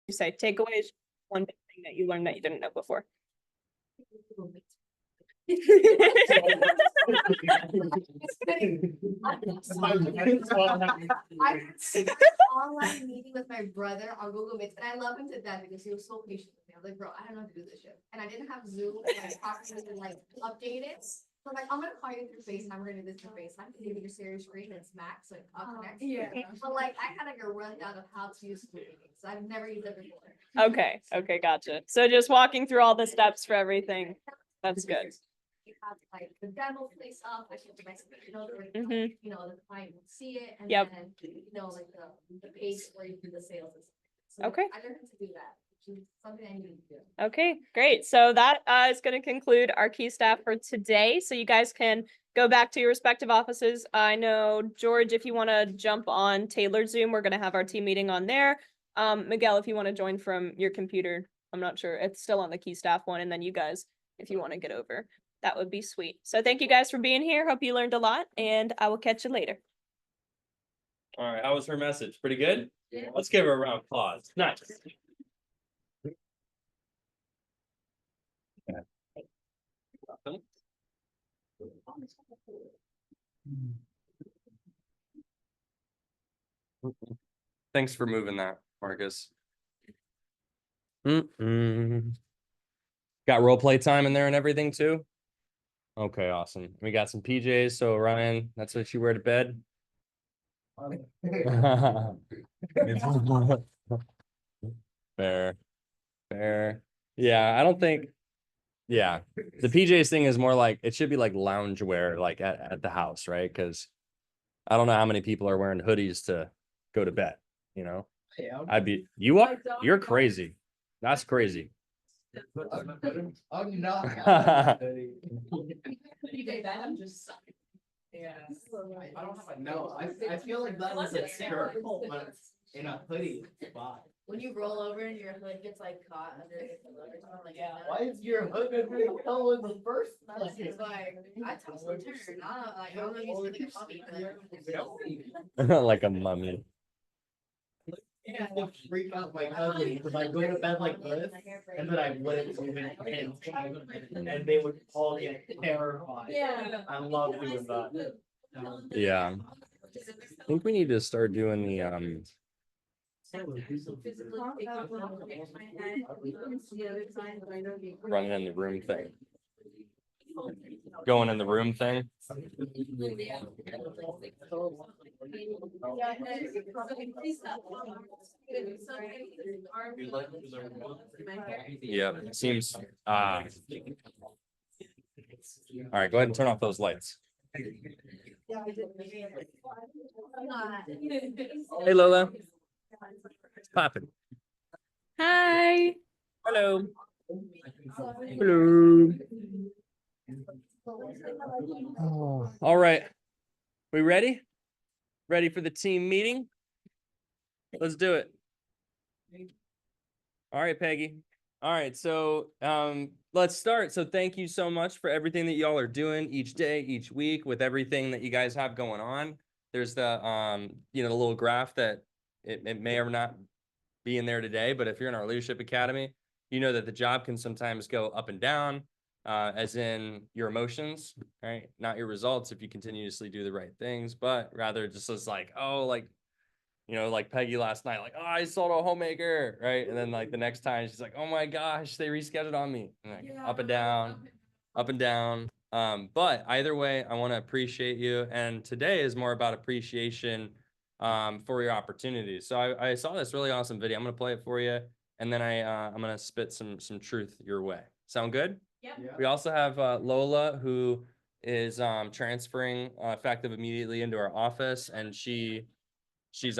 you say takeaways, one big thing that you learned that you didn't know before. Online meeting with my brother on Google Meets, and I love him to death because he was so patient with me. I was like, bro, I don't know how to do this shit. And I didn't have Zoom, like, properly, like, update it. So I'm like, I'm gonna call you through FaceTime, we're gonna do this through FaceTime, give you your share screen, it's Max, like, I'll connect. Yeah. But like, I had like a rundown of how to use Google Meets, I've never used it before. Okay, gotcha. So just walking through all the steps for everything. That's good. You have like the demo place up, I should my screen, Mhm. you know, the client will see it, and Yep. then, you know, like the page where you do the sales. and stuff. So Okay. I learned how to do that, which is something I need to do. Okay, great. So that is going to conclude our key staff for today. So you guys can go back to your respective offices. I know, George, if you want to jump on Taylor's Zoom, we're going to have our team meeting on there. Miguel, if you want to join from your computer, I'm not sure. It's still on the key staff one. And then you guys, if you want to get over, that would be sweet. So thank you guys for being here. Hope you learned a lot, and I will catch you later. All right, how was her message? Pretty good? Yeah. Let's give her a round of applause. Nice. Thanks for moving that, Marcus. Got role play time in there and everything too? Okay, awesome. We got some PJs, so Ryan, that's what you wear to bed? Fair. Yeah, I don't think. Yeah, the PJs thing is more like it should be like loungewear, like at the house, right? Because I don't know how many people are wearing hoodies to go to bed. You know, you're crazy. That's crazy. I'm not. I'm just. Yeah. I don't have a no. I feel like that was a skirt, but in a hoodie spot. When you roll over and your hood gets like caught under it, like, Yeah. Why is your hood gonna be hell in the first place? It's like, I toss and turn, I don't know, you see like a puppy, Like a mummy. I would freak out my cousin because I go to bed like this and then I wouldn't move in and they would all get terrified. Yeah. I love doing that. Yeah, I think we need to start doing the running in the room thing. Going in the room thing. Yeah, it seems all right, go ahead and turn off those lights. Hey Lola. It's popping. Hi. Hello. Hello. Oh, all right. We ready? Ready for the team meeting? Let's do it. All right, Peggy. All right, so let's start. So thank you so much for everything that y'all are doing each day, each week, with everything that you guys have going on. There's the the little graph that it may or not be in there today, but if you're in our leadership academy, you know that the job can sometimes go up and down, as in your emotions, right? Not your results if you continuously do the right things, but rather just as like, oh, like, like Peggy last night, like, oh, I sold a homemaker, right? And then like the next time she's like, oh my gosh, they rescheduled on me. And like, up and down, up and down. But either way, I want to appreciate you. And today is more about appreciation for your opportunities. So I saw this really awesome video. I'm gonna play it for you, and then I'm gonna spit some truth your way. Sound good? Yep. Yeah. We also have Lola, who is transferring effective immediately into our office, and she's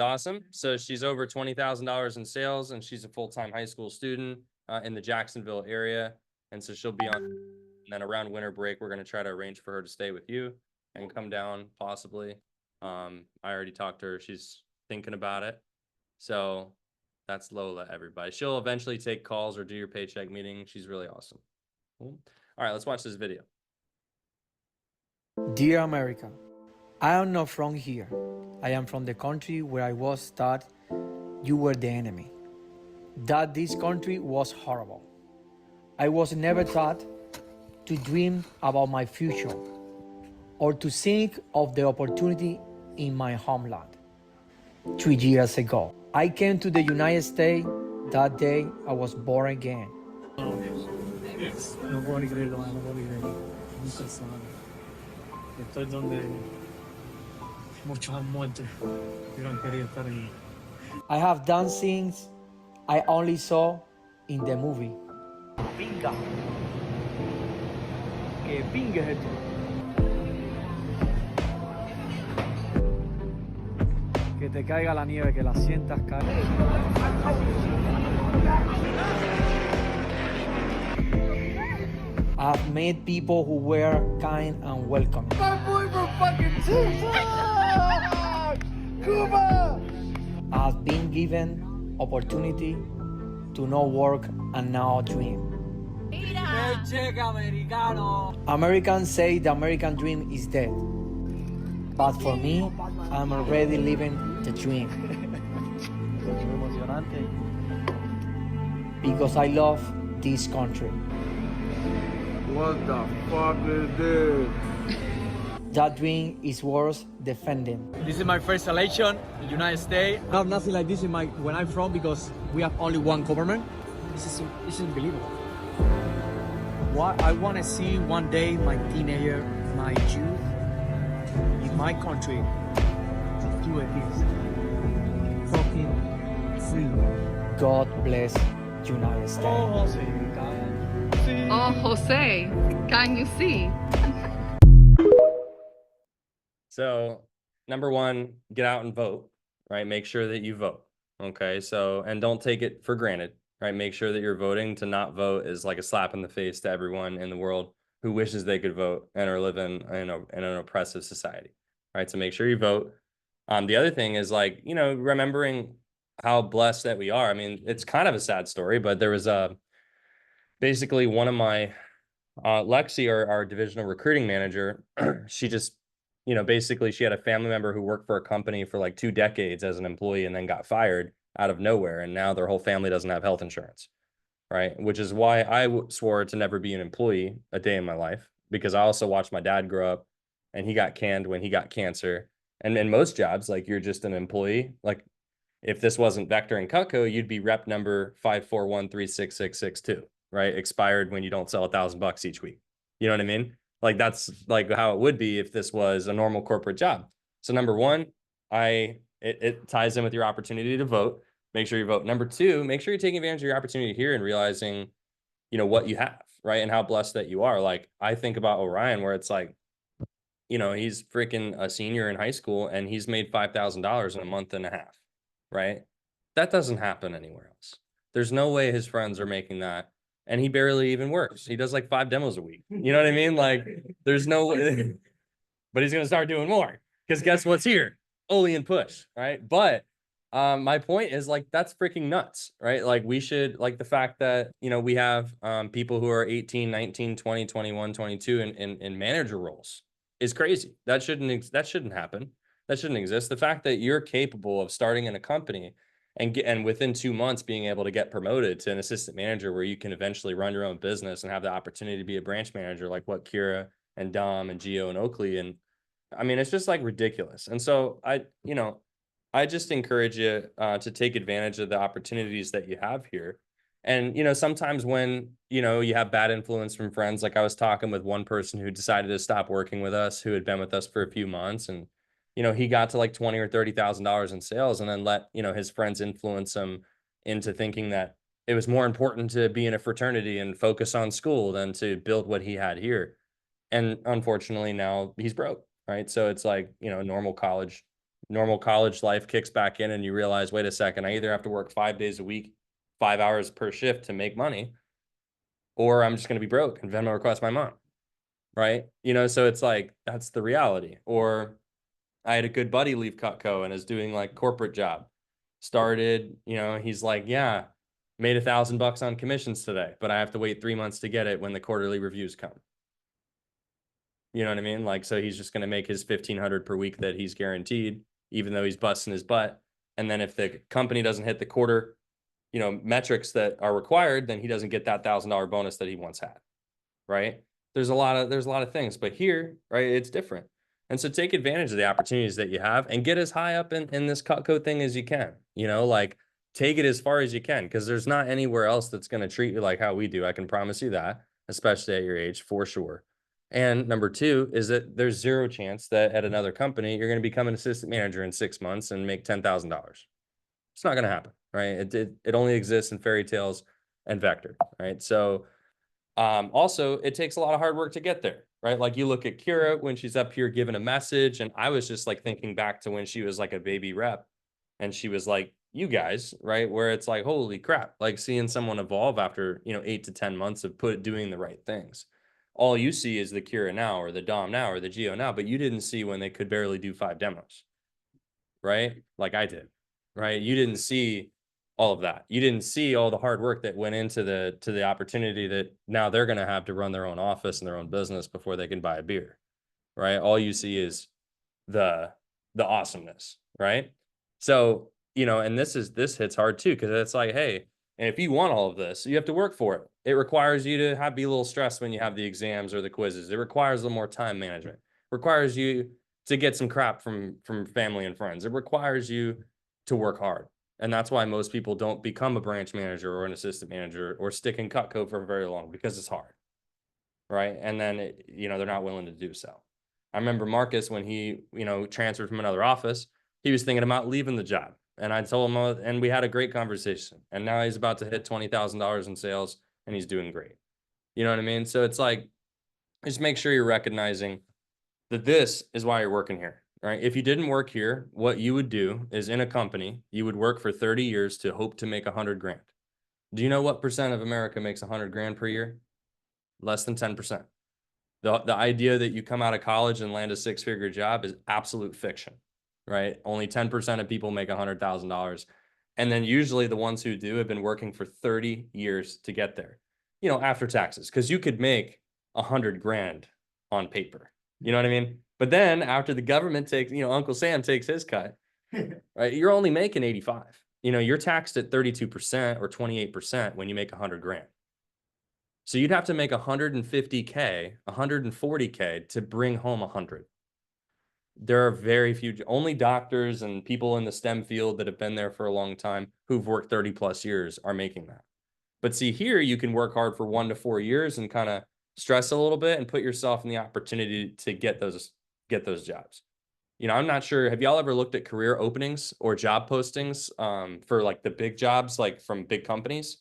awesome. So she's over $20,000 in sales, and she's a full-time high school student in the Jacksonville area, and so she'll be on. And then around winter break, we're gonna try to arrange for her to stay with you and come down possibly. I already talked to her. She's thinking about it. So that's Lola, everybody. She'll eventually take calls or do your paycheck meeting. She's really awesome. Cool. All right, let's watch this video. Dear America, I am not from here. I am from the country where I was taught you were the enemy. that this country was horrible. I was never taught to dream about my future or to think of the opportunity in my homeland. 3 years ago, I came to the United States. That day, I was born again. No puedo ni creerlo, man, no puedo ni creerlo. Un personal. Esto es donde muchos han muerto y no han querido estar aquí. I have done things I only saw in the movie. Pinga. Que pinga es esto. Que te caiga la nieve, que la sientas caer. I've met people who were kind and welcoming. My boy from fucking Cuba! I've been given opportunity to not work and now dream. Americans say the American dream is dead. But for me, I'm already living the dream. Because I love this country. What the fuck is this? That dream is worth defending. This is my first election in the United States. I have nothing like this in where I'm from because we have only one government. This is unbelievable. What I want to see one day my teenager, my youth in my country do it this. Fucking free. God bless United States. Oh, Jose, can you see? So, number one, get out and vote, right? Make sure that you vote. Okay. So, and don't take it for granted, right? Make sure that you're voting. To not vote is like a slap in the face to everyone in the world who wishes they could vote and are living in an oppressive society, right? So make sure you vote. The other thing is, like, you know, remembering how blessed that we are. I mean, it's kind of a sad story, but there was basically one of my Lexi, our divisional recruiting manager, she just, you know, basically she had a family member who worked for a company for like 2 decades as an employee and then got fired out of nowhere. And now their whole family doesn't have health insurance, right? Which is why I swore to never be an employee a day in my life, because I also watched my dad grow up and he got canned when he got cancer. And in most jobs, like, you're just an employee. Like, if this wasn't Vector and Cutco, you'd be rep number 541366662, right? Expired when you don't sell $1,000 each week. You know what I mean? Like, that's like how it would be if this was a normal corporate job. So number one, it ties in with your opportunity to vote. Make sure you vote. Number two, make sure you're taking advantage of your opportunity here and realizing, you know, what you have, right? And how blessed that you are. Like, I think about Orion, where it's like, you know, he's freaking a senior in high school and he's made $5,000 in a month and a half, right? That doesn't happen anywhere else. There's no way his friends are making that. And he barely even works. He does like 5 demos a week. You know what I mean? Like, there's no way, but he's going to start doing more, because guess what's here? Oli and Push, right? But my point is, like, that's freaking nuts, right? Like, we should, like, the fact that, you know, we have people who are 18, 19, 20, 21, 22 in manager roles is crazy. That shouldn't happen. That shouldn't exist. The fact that you're capable of starting in a company and within 2 months being able to get promoted to an assistant manager, where you can eventually run your own business and have the opportunity to be a branch manager, like what Kira and Dom and Gio and Oakley, and I mean, it's just like ridiculous. And so I just encourage you to take advantage of the opportunities that you have here. And, you know, sometimes when, you know, you have bad influence from friends, like I was talking with one person who decided to stop working with us, who had been with us for a few months, and, you know, he got to like $20,000 or $30,000 in sales, and then let, you know, his friends influence him into thinking that it was more important to be in a fraternity and focus on school than to build what he had here. And unfortunately now he's broke, right? So it's like, you know, normal college life kicks back in, and you realize, wait a second, I either have to work 5 days a week, 5 hours per shift to make money, or I'm just going to be broke and Venmo request my mom, right? You know, so it's like, that's the reality. Or I had a good buddy leave Cutco and is doing like corporate job. Started, you know, he's like, yeah, made $1,000 on commissions today, but I have to wait 3 months to get it when the quarterly reviews come. You know what I mean? Like, so he's just going to make his 1,500 per week that he's guaranteed, even though he's busting his butt. And then if the company doesn't hit the quarter metrics that are required, then he doesn't get that $1,000 bonus that he once had. Right. There's a lot of things, but here, right, it's different. And so take advantage of the opportunities that you have and get as high up in this Cutco thing as you can, like take it as far as you can, because there's not anywhere else that's going to treat you like how we do. I can promise you that, especially at your age, for sure. And number two is that there's zero chance that at another company, you're going to become an assistant manager in 6 months and make $10,000. It's not going to happen, right? It only exists in fairy tales and Vector, right? So also, it takes a lot of hard work to get there, right? Like you look at Kira when she's up here giving a message, and I was just like thinking back to when she was like a baby rep and she was like, you guys, right? Where it's like, holy crap, like seeing someone evolve after, 8 to 10 months of doing the right things. All you see is the Kira now or the Dom now or the Geo now, but you didn't see when they could barely do 5 demos, right? Like I did, right? You didn't see all of that. You didn't see all the hard work that went into the opportunity that now they're going to have to run their own office and their own business before they can buy a beer, right? All you see is the awesomeness, right? So, and this hits hard too, because it's like, hey, and if you want all of this, you have to work for it. It requires you to be a little stressed when you have the exams or the quizzes. It requires a little more time management. It requires you to get some crap from family and friends. It requires you to work hard. And that's why most people don't become a branch manager or an assistant manager or stick in Cutco for very long, because it's hard, right? And then, they're not willing to do so. I remember Marcus, when he, transferred from another office, he was thinking about leaving the job. And I told him, and we had a great conversation. And now he's about to hit $20,000 in sales and he's doing great. You know what I mean? So it's like, just make sure you're recognizing that this is why you're working here. Right? If you didn't work here, what you would do is in a company, you would work for 30 years to hope to make 100 grand. Do you know what percent of America makes 100 grand per year? Less than 10%. The idea that you come out of college and land a 6-figure job is absolute fiction, right? Only 10% of people make $100,000. And then usually the ones who do have been working for 30 years to get there, after taxes, because you could make 100 grand on paper. You know what I mean? But then after the government takes, Uncle Sam takes his cut, right? You're only making 85. You're taxed at 32% or 28% when you make 100 grand. So you'd have to make 150K, 140K to bring home 100. There are very few, only doctors and people in the STEM field that have been there for a long time who've worked 30 plus years are making that. But see, here you can work hard for 1 to 4 years and kind of stress a little bit and put yourself in the opportunity to get those jobs. I'm not sure. Have y'all ever looked at career openings or job postings for like the big jobs, like from big companies?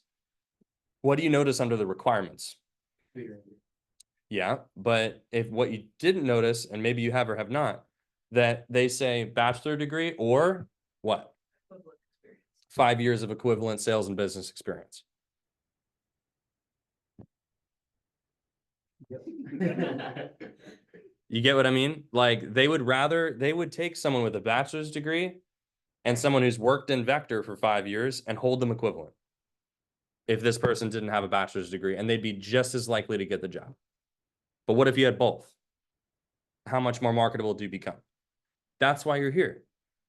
What do you notice under the requirements? Yeah, but if what you didn't notice, and maybe you have or have not, that they say bachelor degree or what? 5 years of equivalent sales and business experience. You get what I mean? Like they would take someone with a bachelor's degree and someone who's worked in Vector for 5 years and hold them equivalent if this person didn't have a bachelor's degree, and they'd be just as likely to get the job. But what if you had both? How much more marketable do you become? That's why you're here.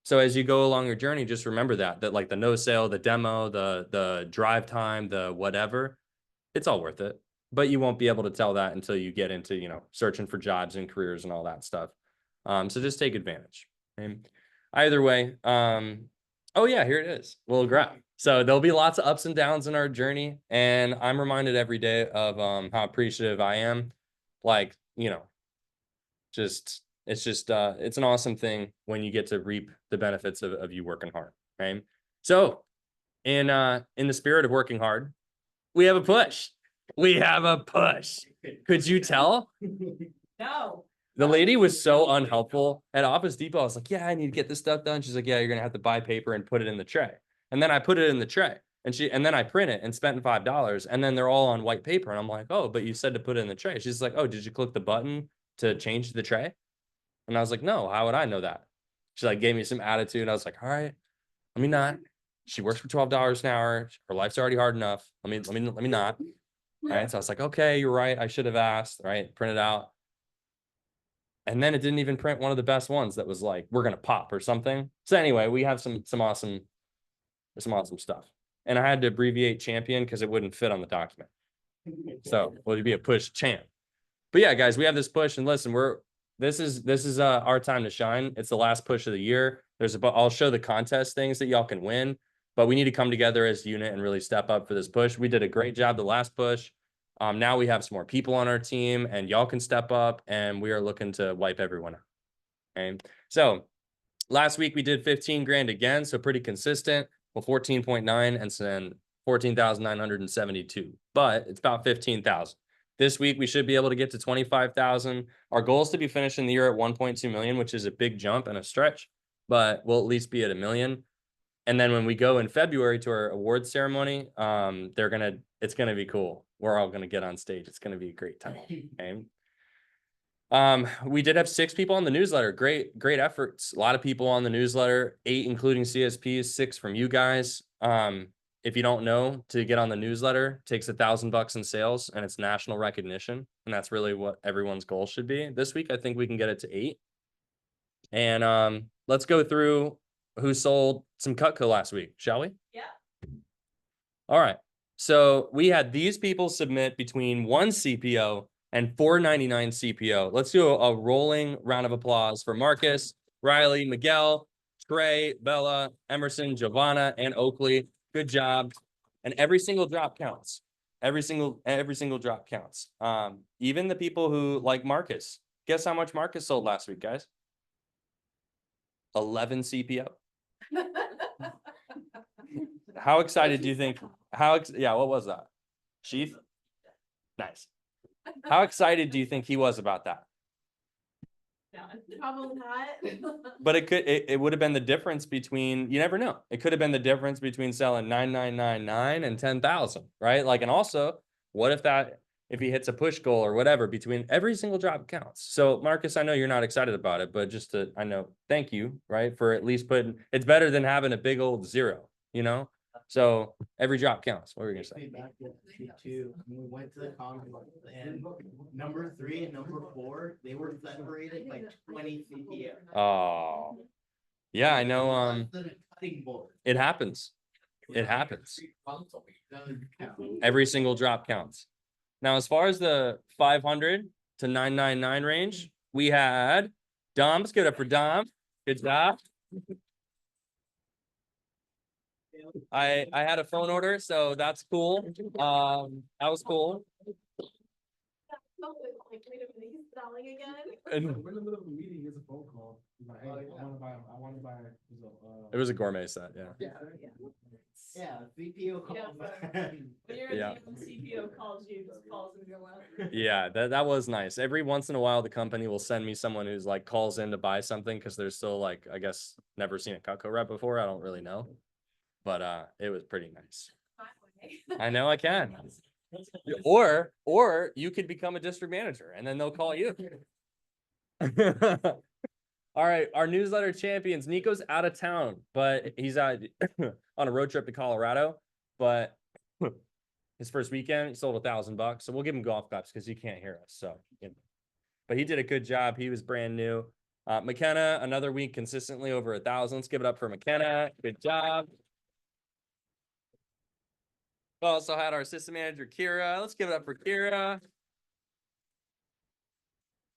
So as you go along your journey, just remember that like the no sale, the demo, the drive time, the whatever, it's all worth it. But you won't be able to tell that until you get into, searching for jobs and careers and all that stuff. So just take advantage. Okay? Either way, oh yeah, here it is. Little graph. So there'll be lots of ups and downs in our journey. And I'm reminded every day of how appreciative I am. Like, it's an awesome thing when you get to reap the benefits of you working hard. Right. So in the spirit of working hard, we have a push. We have a push. Could you tell? No. The lady was so unhelpful at Office Depot. I was like, yeah, I need to get this stuff done. She's like, yeah, you're going to have to buy paper and put it in the tray. And then I put it in the tray and then I print it and spent $5 and then they're all on white paper. And I'm like, oh, but you said to put it in the tray. She's like, oh, did you click the button to change the tray? And I was like, no, how would I know that? She like gave me some attitude. I was like, all right, let me not. She works for $12 an hour. Her life's already hard enough. Let me not. All right. So I was like, okay, you're right. I should have asked. Right. Print it out. And then it didn't even print one of the best ones that was like, we're going to pop or something. So anyway, we have some awesome stuff. and I had to abbreviate champion because it wouldn't fit on the document. So would it be a push champ? But yeah, guys, we have this push, and listen, this is our time to shine. It's the last push of the year. I'll show the contest things that y'all can win, but we need to come together as a unit and really step up for this push. We did a great job the last push. Now we have some more people on our team, and y'all can step up, and we are looking to wipe everyone out. Okay, so last week we did 15 grand again, so pretty consistent. Well, 14.9 and then 14,972, but it's about 15,000. This week we should be able to get to 25,000. Our goal is to be finishing the year at 1.2 million, which is a big jump and a stretch, but we'll at least be at 1 million. And then when we go in February to our awards ceremony, it's gonna be cool. We're all gonna get on stage. It's gonna be a great time. Okay. We did have 6 people on the newsletter. Great efforts. A lot of people on the newsletter, 8 including CSPs, 6 from you guys. If you don't know, to get on the newsletter takes $1,000 in sales, and it's national recognition. And that's really what everyone's goal should be. This week, I think we can get it to 8. And let's go through who sold some Cutco last week, shall we? Yeah. All right. So we had these people submit between 1 CPO and 499 CPO. Let's do a rolling round of applause for Marcus, Riley, Miguel, Trey, Bella, Emerson, Giovanna, and Oakley. Good job. And every single drop counts. Every single drop counts. Even the people who like Marcus. Guess how much Marcus sold last week, guys? 11 CPO. How excited do you think? Yeah, what was that? Sheath? Nice. How excited do you think he was about that? Probably not. But it would have been the difference between, you never know. It could have been the difference between selling 9,999 and 10,000, right? Like, and also, what if he hits a push goal or whatever, between every single drop counts. So Marcus, I know you're not excited about it, but I know, thank you, right? For at least it's better than having a big old 0, you know? So every drop counts. What were you gonna say? Back to when we went to the conference, and number 3 and number 4, they were separated by 20 CPO. Oh, yeah, I know. It happens. It happens. Every single drop counts. Now, as far as the 500 to 999 range, we had Dom. Let's give it up for Dom. Good job. I had a phone order, so that's cool. That was cool. We're in the middle of a meeting, here's a phone call. He's like, hey, I want to buy It was a gourmet set, yeah. Yeah, CPO calls. When you're Yeah. CPO calls you, just calls and go out. Yeah, that was nice. Every once in a while, the company will send me someone who's like calls in to buy something because they're still like, I guess, never seen a Cutco rep before. I don't really know, but it was pretty nice. I know I can. Or you could become a district manager and then they'll call you. All right, our newsletter champions. Nico's out of town, but he's on a road trip to Colorado. But his first weekend, he sold $1,000. So we'll give him golf claps because he can't hear us. So, but he did a good job. He was brand new. McKenna, another week consistently over 1,000. Let's give it up for McKenna. Good job. We also had our assistant manager, Kira. Let's give it up for Kira.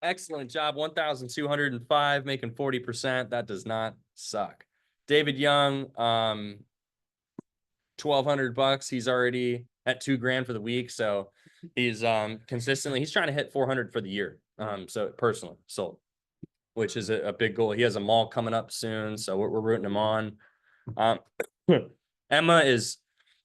Excellent job. 1,205, making 40%. That does not suck. David Young, $1,200. He's already at $2,000 for the week. So he's consistently, he's trying to hit 400 for the year. So personally sold, which is a big goal. He has a mall coming up soon. So we're rooting him on. Emma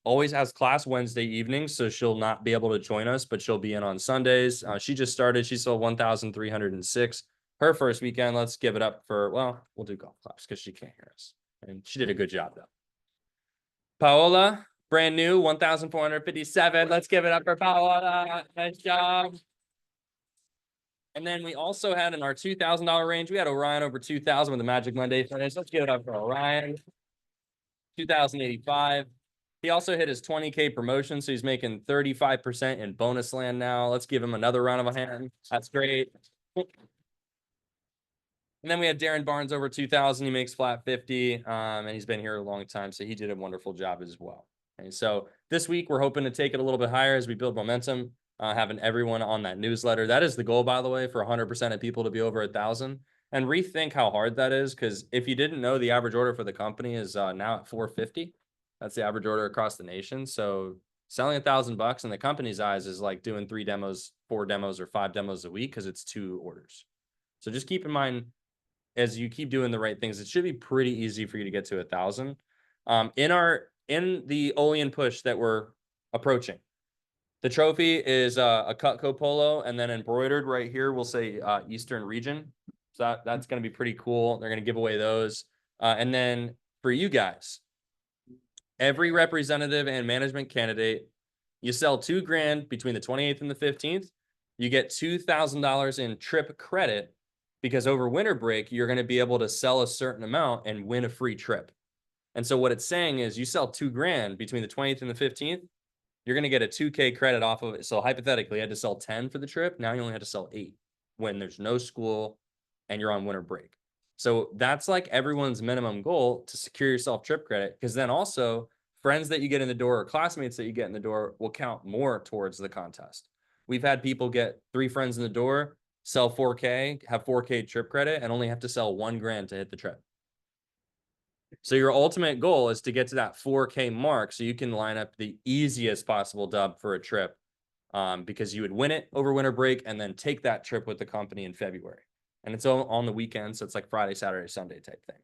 always has class Wednesday evenings, so she'll not be able to join us, but she'll be in on Sundays. She just started. She sold 1,306 her first weekend. Let's give it up for, well, we'll do golf claps because she can't hear us. And she did a good job, though. Paola, brand new, 1,457. Let's give it up for Paola. Nice job. And then we also had in our $2,000 range, we had Orion over 2,000 with the Magic Monday finish. Let's give it up for Orion. 2,085. He also hit his 20K promotion, so he's making 35% in bonus land now. Let's give him another round of a hand. That's great. And then we had Darren Barnes over 2,000. He makes flat 50, and he's been here a long time, so he did a wonderful job as well. Okay, so this week we're hoping to take it a little bit higher as we build momentum, having everyone on that newsletter. That is the goal, by the way, for 100% of people to be over 1,000. And rethink how hard that is, because if you didn't know, the average order for the company is now at 450. That's the average order across the nation. So selling $1,000 in the company's eyes is like doing 3 demos, 4 demos, or 5 demos a week because it's 2 orders. So just keep in mind, as you keep doing the right things, it should be pretty easy for you to get to 1,000. In the Olean push that we're approaching, the trophy is a Cutco polo, and then embroidered right here we'll say Eastern Region. So that's going to be pretty cool. They're going to give away those. And then for you guys, every representative and management candidate, you sell $2,000 between the 28th and the 15th, you get $2,000 in trip credit, because over winter break, you're going to be able to sell a certain amount and win a free trip. And so what it's saying is you sell $2,000 between the 20th and the 15th, you're going to get a 2K credit off of it. So hypothetically, you had to sell 10 for the trip. Now you only had to sell 8 when there's no school and you're on winter break. So that's like everyone's minimum goal, to secure yourself trip credit, because then also friends that you get in the door or classmates that you get in the door will count more towards the contest. We've had people get 3 friends in the door, sell 4K, have 4K trip credit, and only have to sell $1,000 to hit the trip. So your ultimate goal is to get to that 4K mark so you can line up the easiest possible dub for a trip, because you would win it over winter break and then take that trip with the company in February. And it's all on the weekend, so it's like Friday, Saturday, Sunday type thing.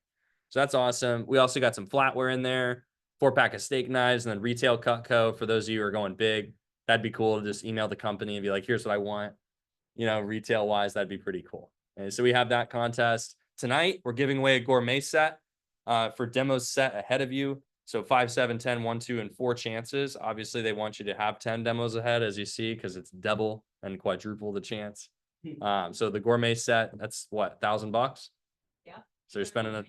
So that's awesome. We also got some flatware in there, 4-pack of steak knives, and then retail Cutco for those of you who are going big. That'd be cool to just email the company and be like, here's what I want, you know, retail wise. That'd be pretty cool. And so we have that contest tonight. We're giving away a gourmet set for demos set ahead of you. So 5, 7, 10, 1, 2, and 4 chances. Obviously, they want you to have 10 demos ahead, as you see, because it's double and quadruple the chance. So the gourmet set, that's what, $1,000? Yeah. So you're spending a,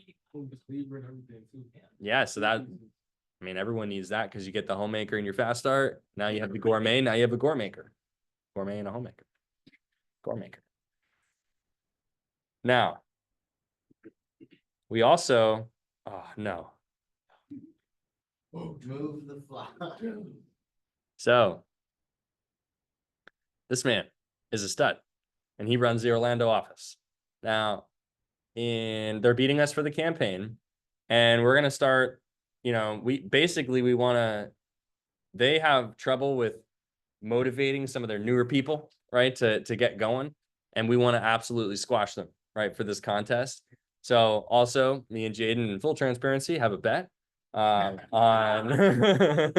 yeah. So that, I mean, everyone needs that, because you get the homemaker in your fast start. Now you have the gourmet. Now you have a gourmet and a homemaker. Gourmet. Now, we also, oh no. Move the fly. So this man is a stud, and he runs the Orlando office. Now, they're beating us for the campaign, and we're going to start, you know, they have trouble with motivating some of their newer people, right, to get going. And we want to absolutely squash them, right, for this contest. So also, me and Jaden, in full transparency, have a bet on so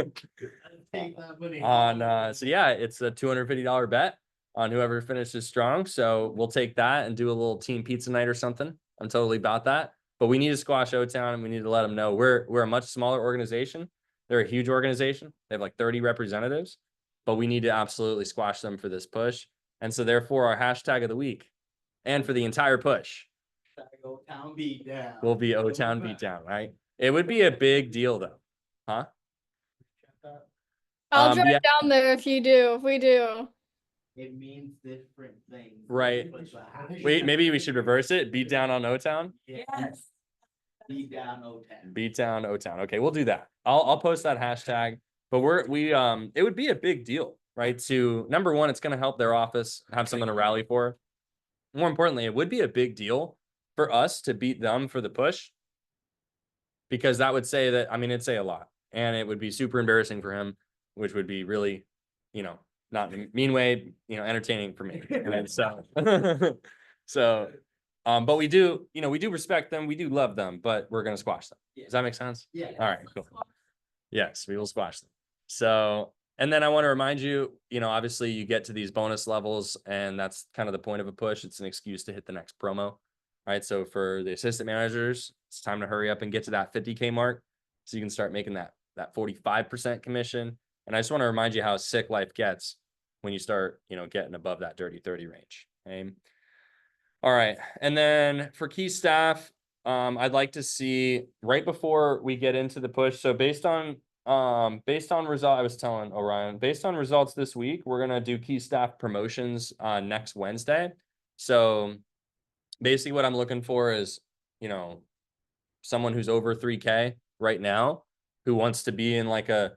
yeah, it's a $250 bet on whoever finishes strong. So we'll take that and do a little team pizza night or something. I'm totally about that. But we need to squash O-Town, and we need to let them know we're a much smaller organization. They're a huge organization. They have like 30 representatives, but we need to absolutely squash them for this push. And so therefore our hashtag of the week, and for the entire push, O-Town beatdown. will be O-Town beatdown, right? It would be a big deal though. Huh? I'll drive yeah. down there if we do. It means different things. Right. Wait, maybe we should reverse it. Beat down on O-Town. Yes. Beat down O-Town. Beat down O-Town. Okay, we'll do that. I'll post that hashtag. But it would be a big deal, right? To number one, it's going to help their office have something to rally for. More importantly, it would be a big deal for us to beat them for the push, because that would say that, I mean, it'd say a lot, and it would be super embarrassing for him, which would be really, you know, not in a mean way, you know, entertaining for me. And so, but we do respect them. We do love them, but we're going to squash them. Does that make sense? Yeah. All right, cool. Yes, we will squash them. So, and then I want to remind you, you know, obviously you get to these bonus levels, and that's kind of the point of a push. It's an excuse to hit the next promo, right? So for the assistant managers, it's time to hurry up and get to that 50K mark, so you can start making that 45% commission. And I just want to remind you how sick life gets when you start, you know, getting above that dirty 30 range. Okay. All right. And then for key staff, I'd like to see right before we get into the push. So based on result, I was telling Orion, based on results this week, we're going to do key staff promotions next Wednesday. So basically what I'm looking for is, you know, someone who's over 3K right now, who wants to be in like a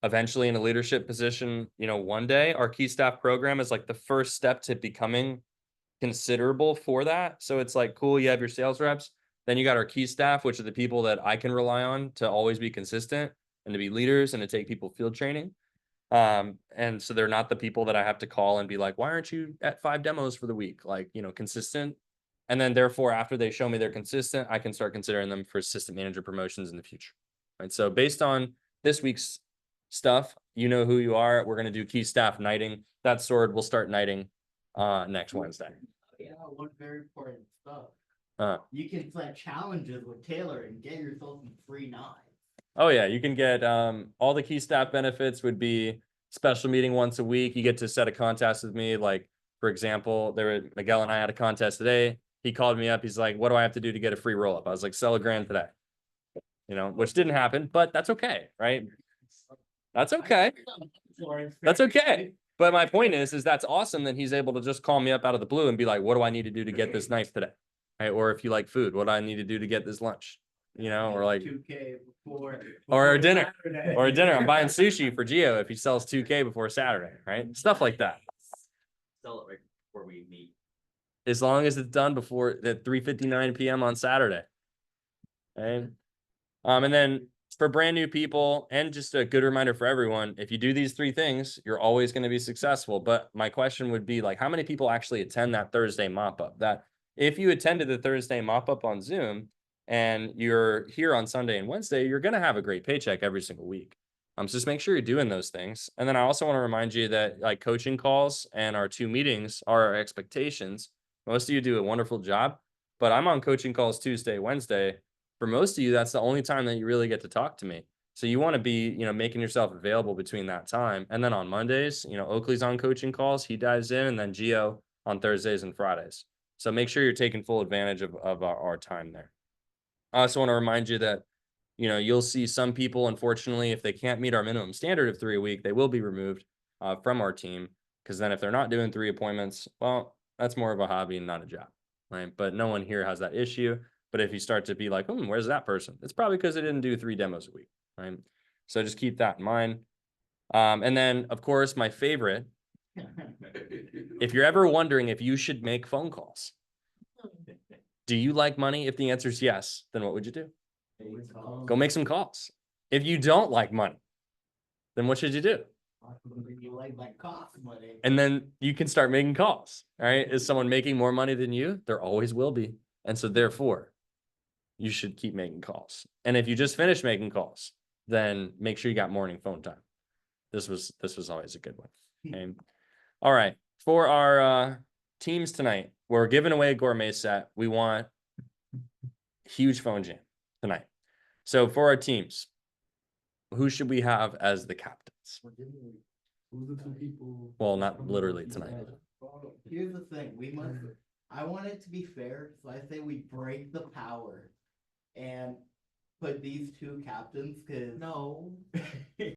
eventually in a leadership position, one day. Our key staff program is like the first step to becoming considerable for that. So it's like, cool, you have your sales reps, then you got our key staff, which are the people that I can rely on to always be consistent and to be leaders and to take people field training. And so they're not the people that I have to call and be like, why aren't you at 5 demos for the week? Like, consistent. And then therefore, after they show me they're consistent, I can start considering them for assistant manager promotions in the future. Right. So based on this week's stuff, you know who you are. We're going to do key staff knighting. That sword will start knighting next Wednesday. Yeah, one very important stuff. Uh, You can set challenges with Taylor and get yourself some free knives. Oh yeah, you can get all the key staff benefits would be special meeting once a week. You get to set a contest with me. Like, for example, Miguel and I had a contest today. He called me up. He's like, what do I have to do to get a free roll up? I was like, sell $1,000 today. Which didn't happen, but that's okay, right? That's okay. That's okay. But my point is that's awesome that he's able to just call me up out of the blue and be like, what do I need to do to get this knife today? Right? Or if you like food, what do I need to do to get this lunch? Or like 2K or a dinner. Saturday. Or a dinner. I'm buying sushi for Gio if he sells 2K before Saturday, right? Stuff like that. Sell it right before we meet. As long as it's done before at 3:59 p.m. on Saturday. Okay. And then for brand new people, and just a good reminder for everyone, if you do these 3 things, you're always going to be successful. But my question would be like, how many people actually attend that Thursday mop-up? That if you attended the Thursday mop-up on Zoom and you're here on Sunday and Wednesday, you're going to have a great paycheck every single week. So just make sure you're doing those things. And then I also want to remind you that like coaching calls and our 2 meetings are our expectations. Most of you do a wonderful job, but I'm on coaching calls Tuesday, Wednesday. For most of you, that's the only time that you really get to talk to me. So you want to be, making yourself available between that time. And then on Mondays, Oakley's on coaching calls. He dives in, and then Gio on Thursdays and Fridays. So make sure you're taking full advantage of our time there. I also want to remind you that, you'll see some people, unfortunately, if they can't meet our minimum standard of 3 a week, they will be removed from our team. Because then if they're not doing 3 appointments, well, that's more of a hobby and not a job, right? But no one here has that issue. But if you start to be like, where's that person? It's probably because they didn't do 3 demos a week, right? So just keep that in mind. And then, of course, my favorite, if you're ever wondering if you should make phone calls, do you like money? If the answer is yes, then what would you do? Go make some calls. If you don't like money, then what should you do? You like cost money. And then you can start making calls. All right. Is someone making more money than you? There always will be. And so therefore, you should keep making calls. And if you just finish making calls, then make sure you got morning phone time. This was always a good one. Okay. All right. For our teams tonight, we're giving away a gourmet set. We want huge phone jam tonight. So for our teams, who should we have as the captains? Well, not literally tonight. Here's the thing. I want it to be fair, so I say we break the power and put these 2 captains, because no.